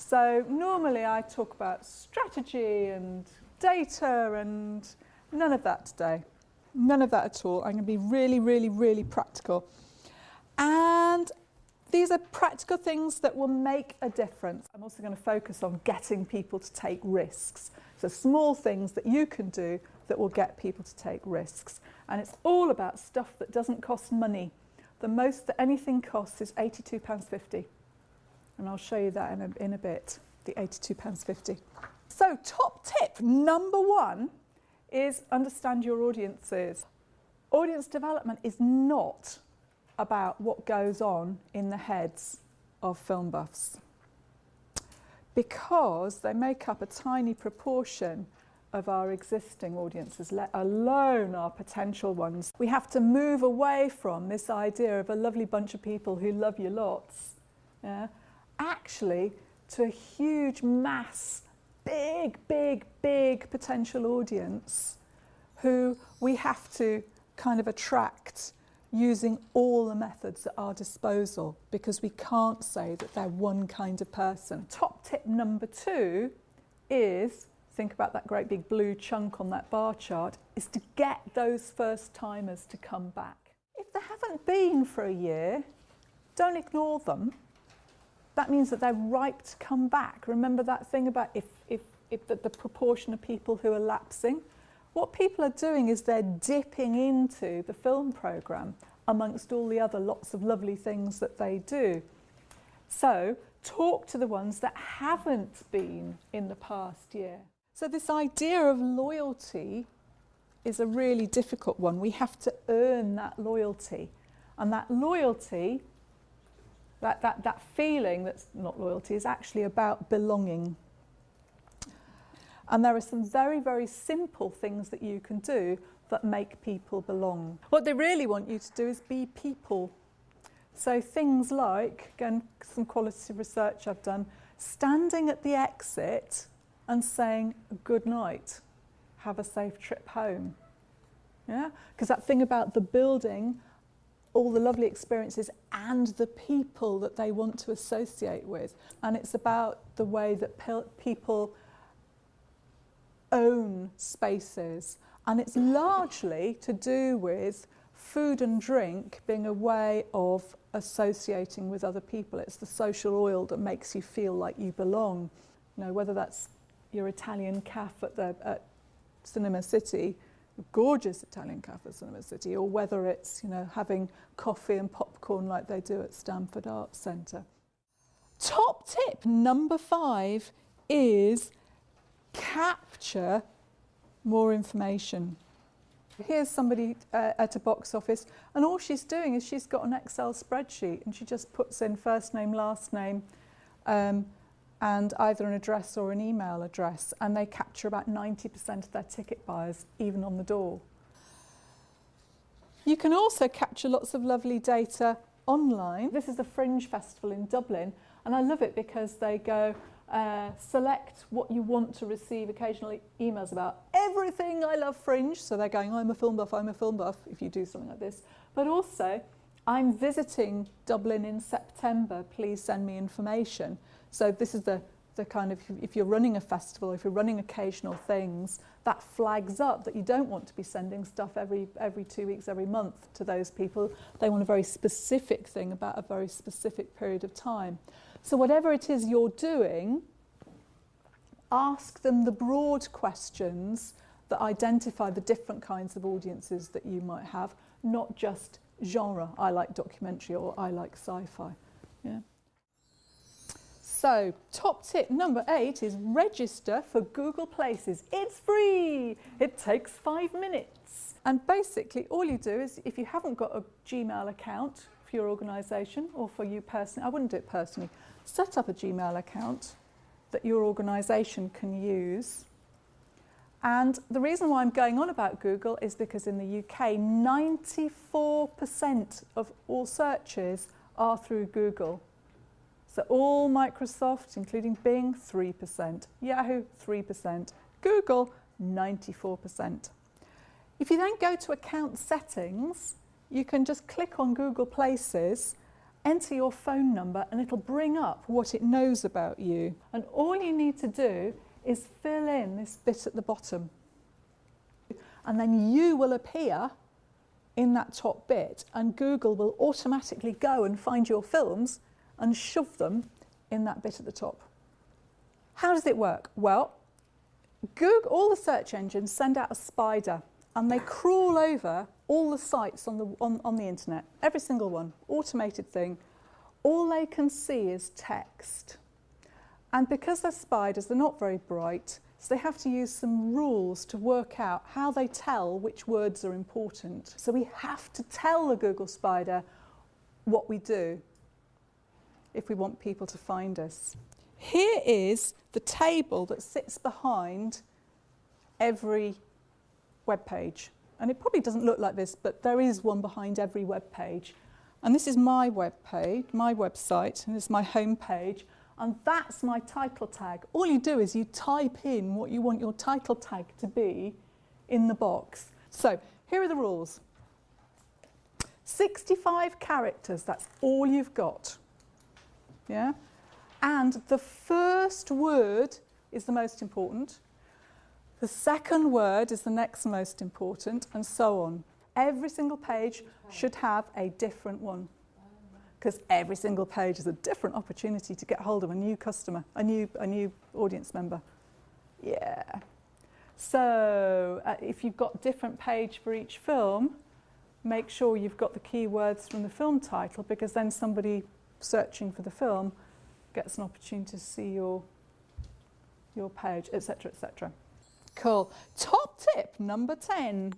So normally I talk about strategy and data and none of that today. None of that at all. I'm going to be really, really, really practical. And these are practical things that will make a difference. I'm also going to focus on getting people to take risks. So small things that you can do that will get people to take risks. And it's all about stuff that doesn't cost money. The most that anything costs is £82.50. And I'll show you that in a bit, the £82.50. So top tip number 1 is understand your audiences. Audience development is not about what goes on in the heads of film buffs, because they make up a tiny proportion of our existing audiences, let alone our potential ones. We have to move away from this idea of a lovely bunch of people who love you lots, actually to a huge mass, big potential audience who we have to kind of attract using all the methods at our disposal, because we can't say that they're one kind of person. Top tip number 2 is, think about that great big blue chunk on that bar chart, is to get those first timers to come back. If they haven't been for a year, don't ignore them. That means that they're ripe to come back. Remember that thing about if the proportion of people who are lapsing? What people are doing is they're dipping into the film programme amongst all the other lots of lovely things that they do. So talk to the ones that haven't been in the past year. So this idea of loyalty is a really difficult one. We have to earn that loyalty. And that loyalty, that feeling that's not loyalty, is actually about belonging. And there are some very, very simple things that you can do that make people belong. What they really want you to do is be people. So things like, again, some qualitative research I've done, standing at the exit and saying good night, have a safe trip home. Yeah? Because that thing about the building, all the lovely experiences and the people that they want to associate with. And it's about the way that people own spaces, and it's largely to do with food and drink being a way of associating with other people. It's the social oil that makes you feel like you belong. You know, whether that's your Italian cafe at Cinema City, a gorgeous Italian cafe at Cinema City, or whether it's, you know, having coffee and popcorn like they do at Stamford Arts Centre. Top tip number 5 is capture more information. Here's somebody at a box office, and all she's doing is she's got an Excel spreadsheet and she just puts in first name, last name, and either an address or an email address, and they capture about 90% of their ticket buyers, even on the door. You can also capture lots of lovely data online. This is the Fringe Festival in Dublin, and I love it because they go, select what you want to receive occasional emails about. Everything I love Fringe, so they're going, I'm a film buff, if you do something like this. But also, I'm visiting Dublin in September, please send me information. So this is the kind of, if you're running a festival, if you're running occasional things, that flags up that you don't want to be sending stuff every 2 weeks, every month to those people. They want a very specific thing about a very specific period of time. So whatever it is you're doing, ask them the broad questions that identify the different kinds of audiences that you might have, not just genre. I like documentary or I like sci-fi. Yeah. So top tip number 8 is register for Google Places. It's free. It takes 5 minutes. And basically all you do is, if you haven't got a Gmail account for your organisation or for you personally, I wouldn't do it personally, set up a Gmail account that your organisation can use. And the reason why I'm going on about Google is because in the UK, 94% of all searches are through Google. So all Microsoft, including Bing, 3%, Yahoo, 3%, Google, 94%. If you then go to account settings, you can just click on Google Places, enter your phone number and it'll bring up what it knows about you. And all you need to do is fill in this bit at the bottom. And then you will appear in that top bit, and Google will automatically go and find your films and shove them in that bit at the top. How does it work? Well, Google, all the search engines send out a spider and they crawl over all the sites on the internet, every single one, automated thing. All they can see is text. And because they're spiders, they're not very bright, so they have to use some rules to work out how they tell which words are important. So we have to tell the Google spider what we do if we want people to find us. Here is the table that sits behind every web page. And it probably doesn't look like this, but there is one behind every web page. And this is my web page, my website, and this is my home page. And that's my title tag. All you do is you type in what you want your title tag to be in the box. So here are the rules. 65 characters, that's all you've got. Yeah? And the first word is the most important. The second word is the next most important, and so on. Every single page should have a different one, because every single page is a different opportunity to get hold of a new customer, a new audience member. Yeah. So if you've got a different page for each film, make sure you've got the keywords from the film title, because then somebody searching for the film gets an opportunity to see your page, etc., etc. Cool. Top tip number 10.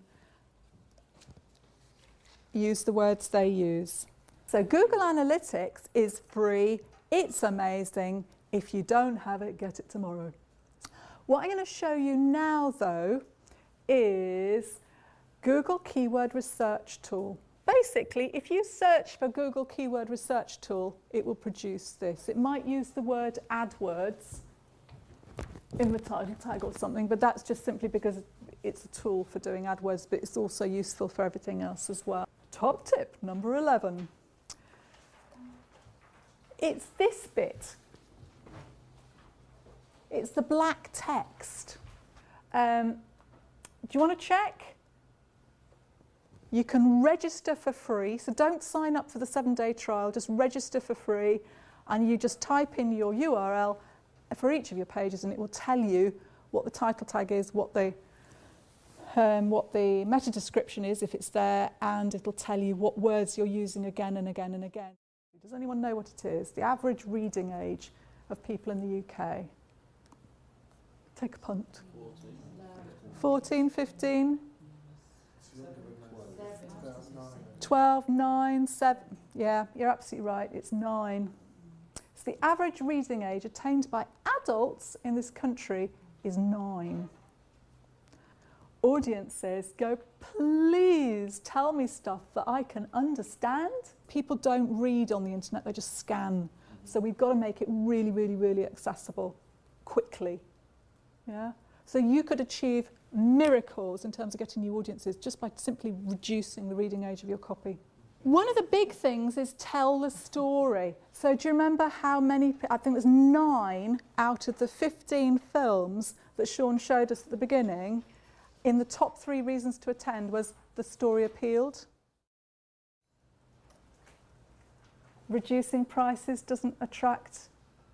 Use the words they use. So Google Analytics is free. It's amazing. If you don't have it, get it tomorrow. What I'm going to show you now, though, is Google Keyword Research Tool. Basically, if you search for Google Keyword Research Tool, it will produce this. It might use the word AdWords in the title tag or something, but that's just simply because it's a tool for doing AdWords, but it's also useful for everything else as well. Top tip number 11. It's this bit. It's the black text. Do you want to check? You can register for free, so don't sign up for the 7-day trial, just register for free, and you just type in your URL for each of your pages and it will tell you what the title tag is, what the meta description is if it's there, and it'll tell you what words you're using again and again and again. Does anyone know what it is? The average reading age of people in the UK? Take a punt. 14, 15? 12, 9, 7. Yeah, you're absolutely right. It's 9. So the average reading age attained by adults in this country is 9. Audiences go, please tell me stuff that I can understand. People don't read on the internet, they just scan. So we've got to make it really, really, really accessible quickly. Yeah? So you could achieve miracles in terms of getting new audiences just by simply reducing the reading age of your copy. One of the big things is tell the story. So do you remember how many, I think there's 9 out of the 15 films that Sean showed us at the beginning, in the top 3 reasons to attend was the story appealed. Reducing prices doesn't attract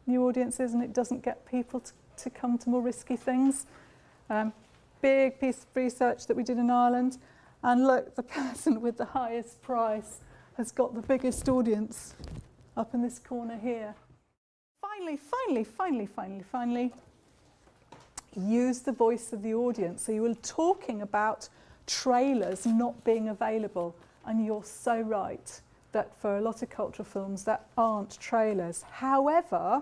new audiences and it doesn't get people to come to more risky things. Big piece of research that we did in Ireland, and look, the person with the highest price has got the biggest audience up in this corner here. Finally, use the voice of the audience. So you were talking about trailers not being available, and you're so right that for a lot of cultural films that aren't trailers. However,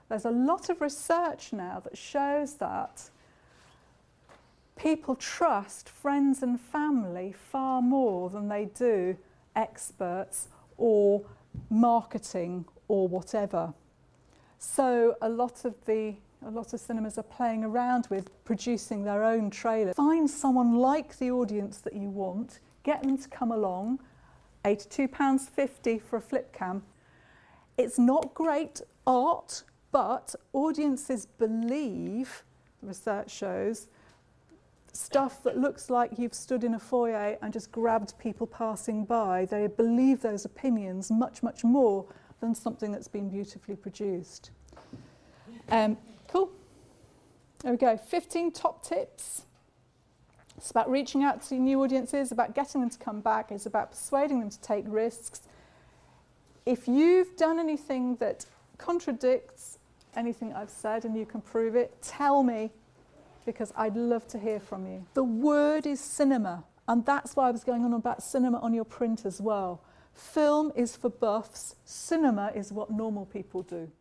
there's a lot of research now that shows that people trust friends and family far more than they do experts or marketing or whatever. So a lot of cinemas are playing around with producing their own trailers. Find someone like the audience that you want, get them to come along, £82.50 for a flip cam. It's not great art, but audiences believe, the research shows, stuff that looks like you've stood in a foyer and just grabbed people passing by. They believe those opinions much, much more than something that's been beautifully produced. Cool. There we go. 15 top tips. It's about reaching out to new audiences, about getting them to come back. It's about persuading them to take risks. If you've done anything that contradicts anything I've said and you can prove it, tell me, because I'd love to hear from you. The word is cinema, and that's why I was going on about cinema on your print as well. Film is for buffs, cinema is what normal people do.